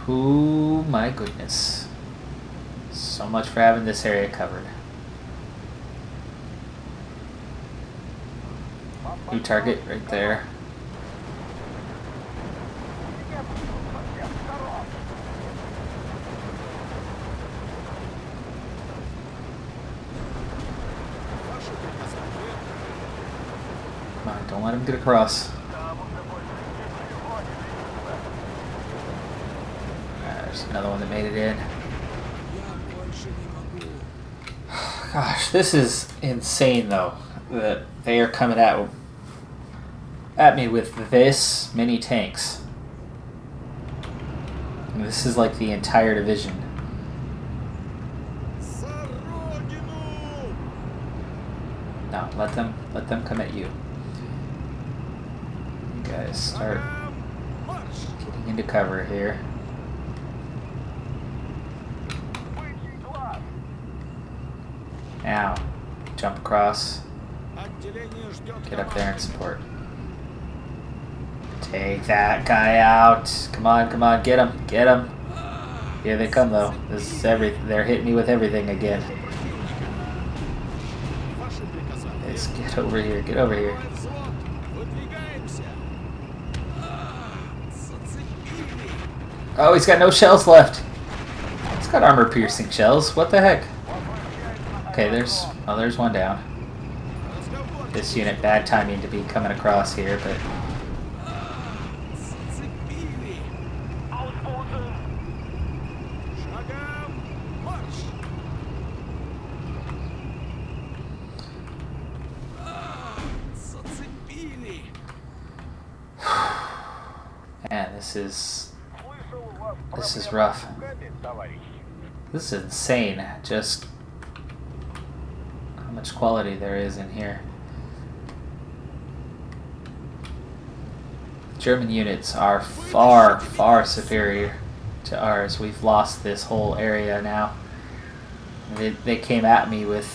Oh my goodness. So much for having this area covered. New target right there. Come on, don't let him get across. There's another one that made it in. Я больше не могу. Gosh, this is insane though. That they are coming at me with this many tanks. And this is like the entire division. За родину! No, let them come at you. You guys start Шагом марш! getting into cover here. Бычий глаз. Now, jump across. Отделение ждет Get up there and команды. support. Take that guy out. Come on, come on, get him, get him. Here they come though. This is they're hitting me with everything again. Ваши приказания. Just get over here, get over here. Второй взвод. Выдвигаемся. Зацепили. Oh, he's got no shells left. He's got armor piercing shells. What the heck? Okay, there's one down. Разговор. This unit, bad timing to be coming across here, but Зацепили. Ausboten. Шагом марш! Зацепили. man, this is Слышал, у вас This is проблемы rough. с руками, товарищи. this is insane. Just how much quality there is in here. German units are far, far superior to ours. We've lost this whole area now. They came at me with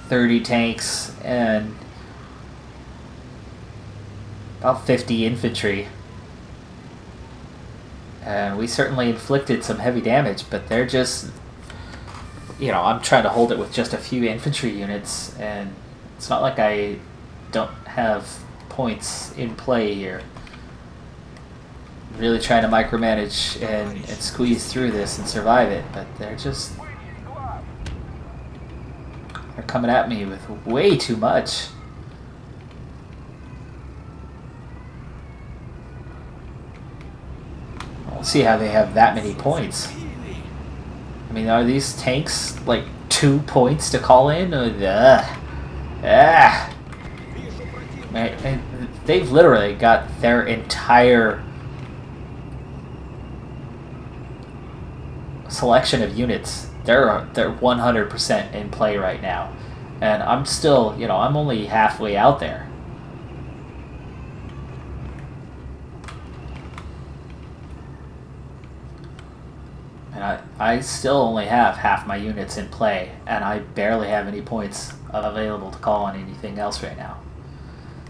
30 tanks and about 50 infantry. And we certainly inflicted some heavy damage, but they're just, I'm trying to hold it with just a few infantry units, and it's not like I don't have points in play here. Really trying to micromanage and squeeze through this and survive it, but they're Бычий глаз. coming at me with way too much. I don't see how they have that many points. I mean, are these tanks like 2 points to call in? Вижу противника. Man, and they've literally got their entire selection of units. They're 100% in play right now, and I'm still, I'm only halfway out there. And I still only have half my units in play, and I barely have any points available to call on anything else right now.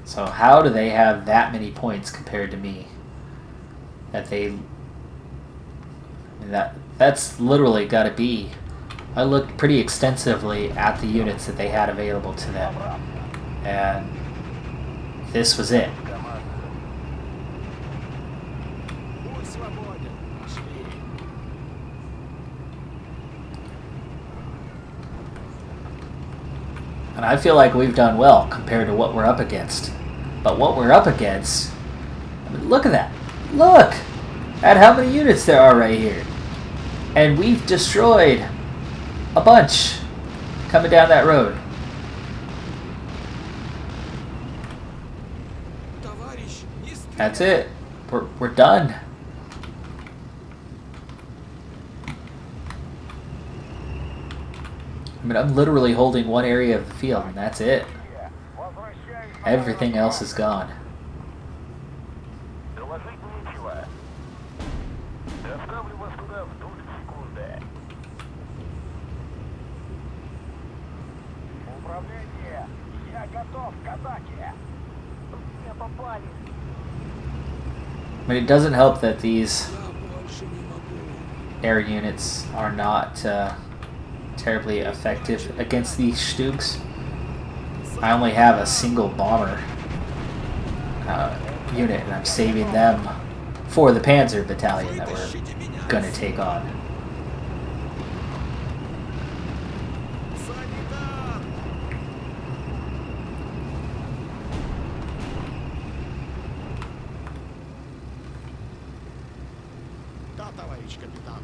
So how do they have that many points compared to me? That's literally got to be. I looked pretty extensively at the units that they had available to them, and this was it. Будь свободен. Пошли. And I feel like we've done well compared to what we're up against. But what we're up against, I mean, look at that. Look at how many units there are right here. And we've destroyed a bunch coming down that road. Товарищ, не стреляй. That's it. We're done. I mean, I'm literally holding one area of the field, and that's it. Возвращаюсь. Everything else is gone. Доложить нечего. Доставлю вас туда в доли секунды. Управление. Я готов, казаки. Все попали. I mean, it doesn't help that these Я больше не могу. air units are not terribly effective against these Stugs. I only have a single bomber unit, and I'm saving them for the Panzer battalion that we're Вытащите меня. gonna take on. Санитар! Да, товарищ капитан.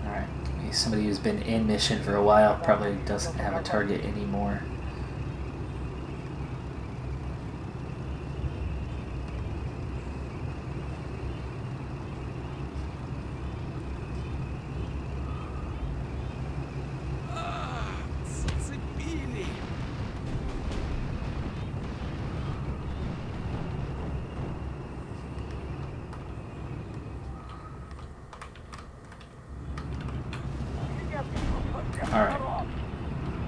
Alright, somebody who's been in mission for a while probably doesn't have a target anymore. Зацепили. Alright,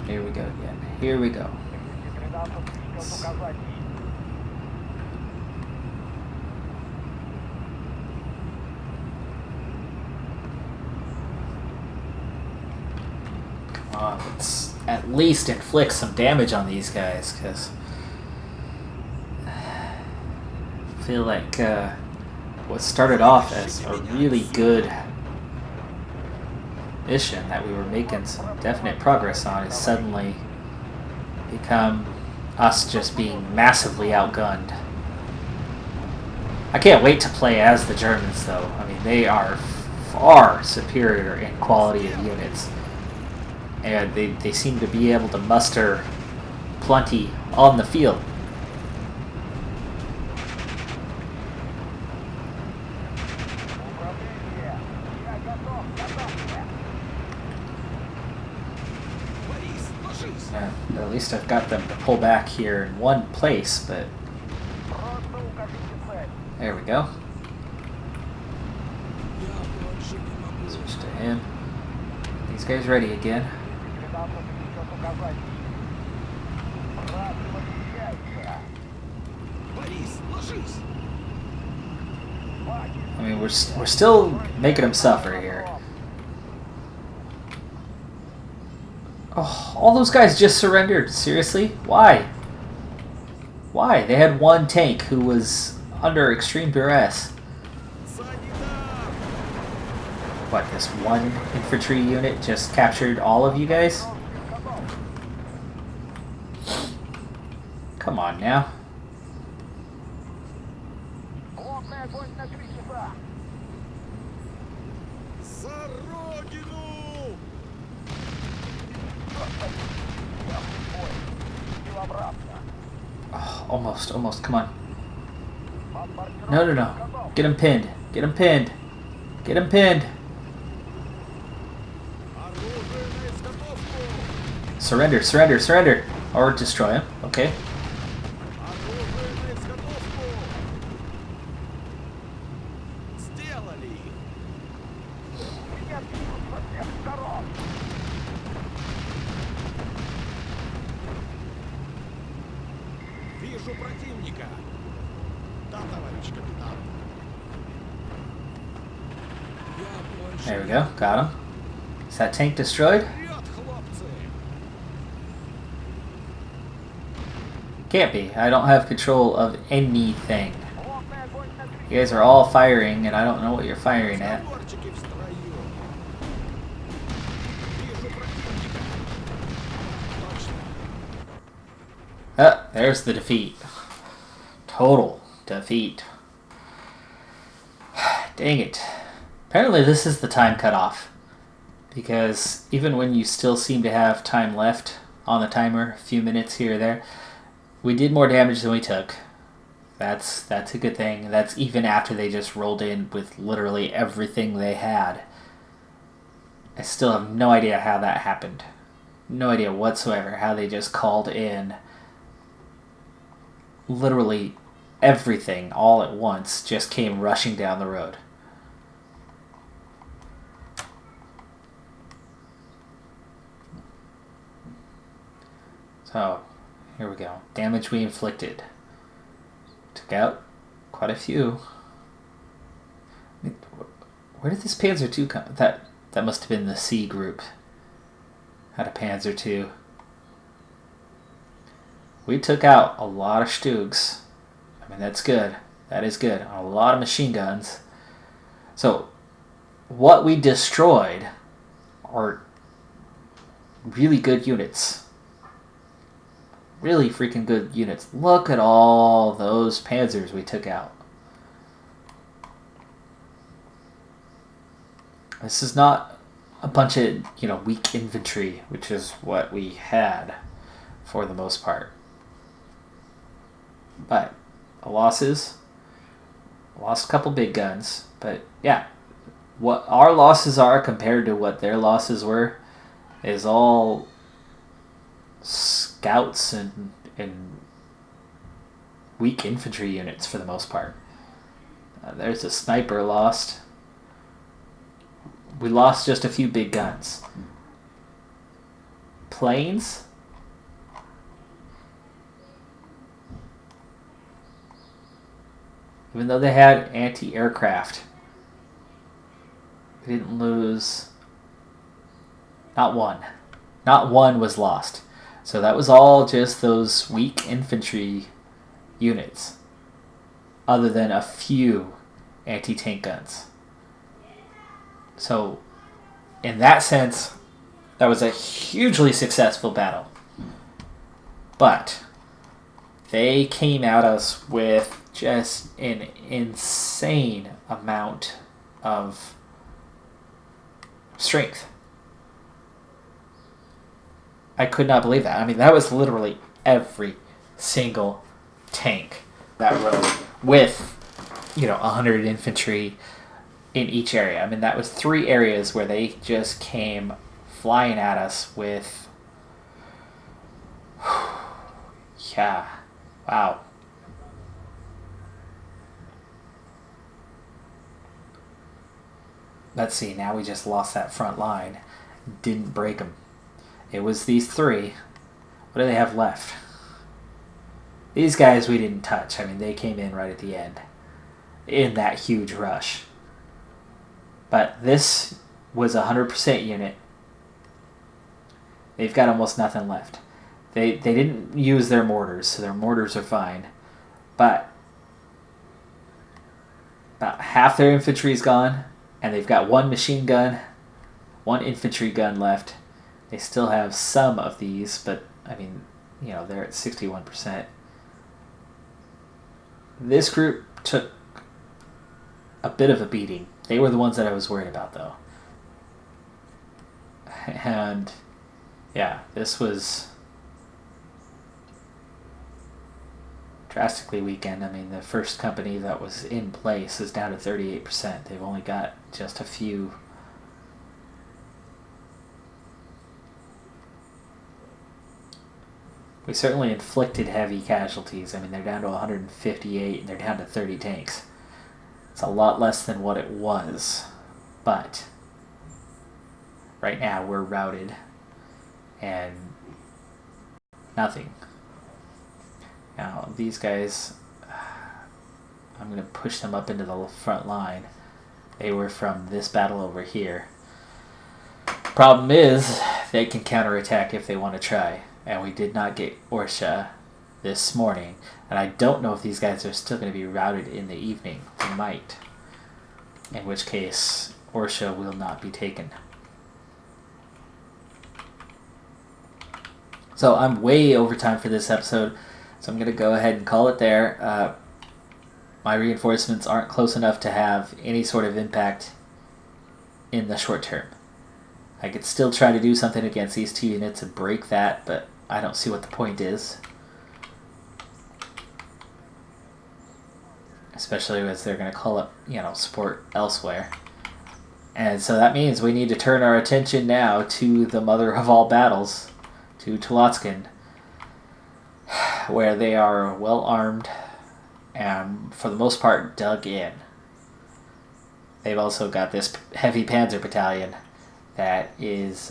here we go again. Here we go. Передаться счет указать. Come on, let's at least inflict some damage on these guys, because I feel like what started off as a really good mission that we were making some definite progress on is suddenly become us just being massively outgunned. I can't wait to play as the Germans, though. I mean, they are far superior in quality of units. And they seem to be able to muster plenty on the field. Управление. Я готов, казаки. Борис, ложись. At least I've got them to pull back here in one place, but Просто укажите цель. there we go. Я больше не могу. Switch to him. These guys ready again. Передаться счет указать. Брат, защищайся. Борис, ложись. I mean, we're still making them suffer here. Oh, all those guys just surrendered. Seriously? Why? Why? They had one tank who was under extreme duress. Санитар! What, this one infantry unit just captured all of you guys? Come on now. Плотный огонь на 3 часа. За родину! Сил обратно. Oh, almost. Come on. Бомбардировка No. готов. Get him pinned. Get him pinned. Get him pinned. Оружие на изготовку! Surrender. Or destroy him. Okay. Оружие на изготовку! Сделали! Меня бьют со всех сторон. Вижу противника! Да, товарищ капитан. Я больше... There we go. Got him. Is that tank destroyed? Вперед, хлопцы! Can't be. I don't have control of anything. Плотный огонь на 3 You guys are all firing, and I don't know what you're firing at. Заборчики в строю! Вижу противника! Точно! There's the defeat. Total defeat. Dang it. Apparently this is the time cutoff. Because even when you still seem to have time left on the timer, a few minutes here or there, we did more damage than we took. That's a good thing. That's even after they just rolled in with literally everything they had. I still have no idea how that happened. No idea whatsoever how they just called in literally everything all at once, just came rushing down the road. So, here we go. Damage we inflicted. Took out quite a few. Where did this Panzer II come? That must have been the C group. Had a Panzer II. We took out a lot of Stugs. I mean, that's good. That is good. A lot of machine guns. So, what we destroyed are really good units. Really freaking good units. Look at all those Panzers we took out. This is not a bunch of, weak infantry, which is what we had for the most part. But the losses, lost a couple big guns, but yeah, what our losses are compared to what their losses were is all scouts and weak infantry units for the most part. There's a sniper lost. We lost just a few big guns. Planes? Even though they had anti-aircraft, we didn't lose. Not one. Not one was lost. So that was all just those weak infantry units, other than a few anti-tank guns. So, in that sense, that was a hugely successful battle. But they came at us with just an insane amount of strength. I could not believe that. I mean, that was literally every single tank that rode with, 100 infantry in each area. I mean, that was 3 areas where they just came flying at us with... yeah. Wow. Let's see, now we just lost that front line. Didn't break them. It was these 3. What do they have left? These guys we didn't touch. I mean, they came in right at the end in that huge rush. But this was a 100% unit. They've got almost nothing left. They didn't use their mortars, so their mortars are fine. But about half their infantry is gone, and they've got 1 machine gun, 1 infantry gun left. They still have some of these, but, I mean, they're at 61%. This group took a bit of a beating. They were the ones that I was worried about, though. And, yeah, this was drastically weakened. I mean, the first company that was in place is down to 38%. They've only got just a few. We certainly inflicted heavy casualties. I mean, they're down to 158 and they're down to 30 tanks. It's a lot less than what it was. But right now we're routed and nothing. Now, these guys, I'm going to push them up into the front line. They were from this battle over here. Problem is, they can counterattack if they want to try. And we did not get Orsha this morning. And I don't know if these guys are still going to be routed in the evening. They might. In which case, Orsha will not be taken. So I'm way over time for this episode. So I'm going to go ahead and call it there. My reinforcements aren't close enough to have any sort of impact in the short term. I could still try to do something against these 2 units and break that, but I don't see what the point is. Especially as they're going to call up, support elsewhere. And so that means we need to turn our attention now to the mother of all battles, to Tolotskin, where they are well armed and for the most part dug in. They've also got this heavy panzer battalion that is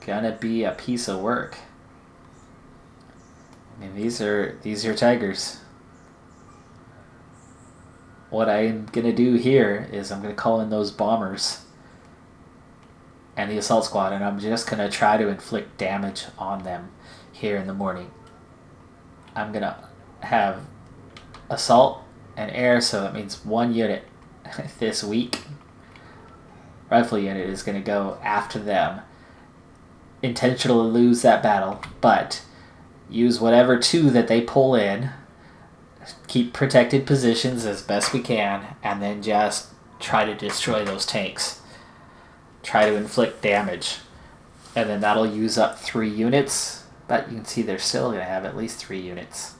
gonna be a piece of work. I mean, these are tigers. What I'm gonna do here is I'm gonna call in those bombers and the assault squad, and I'm just gonna try to inflict damage on them here in the morning. I'm gonna have assault and air, so that means 1 unit this week. Rifle unit is gonna go after them. Intentionally lose that battle, but use whatever 2 that they pull in, keep protected positions as best we can, and then just try to destroy those tanks. Try to inflict damage. And then that'll use up 3 units, but you can see they're still going to have at least 3 units.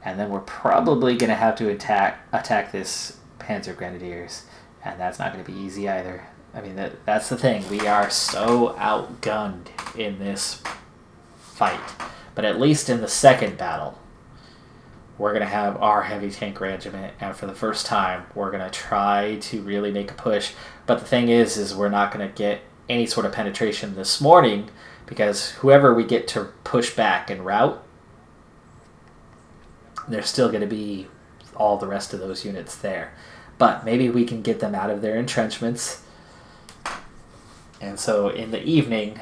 And then we're probably going to have to attack this Panzer Grenadiers, and that's not going to be easy either. I mean, that's the thing. We are so outgunned in this fight. But at least in the second battle, we're going to have our heavy tank regiment, and for the first time, we're going to try to really make a push. But the thing is we're not going to get any sort of penetration this morning, because whoever we get to push back and rout, there's still going to be all the rest of those units there. But maybe we can get them out of their entrenchments. And so in the evening,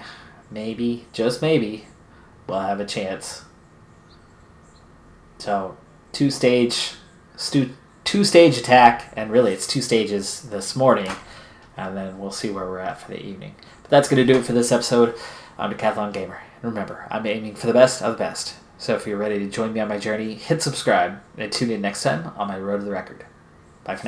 maybe, just maybe, we'll have a chance. So, two-stage attack, and really it's 2 stages this morning, and then we'll see where we're at for the evening. But that's going to do it for this episode. I'm Decathlon Gamer. And remember, I'm aiming for the best of the best. So if you're ready to join me on my journey, hit subscribe, and tune in next time on my Road to the Record.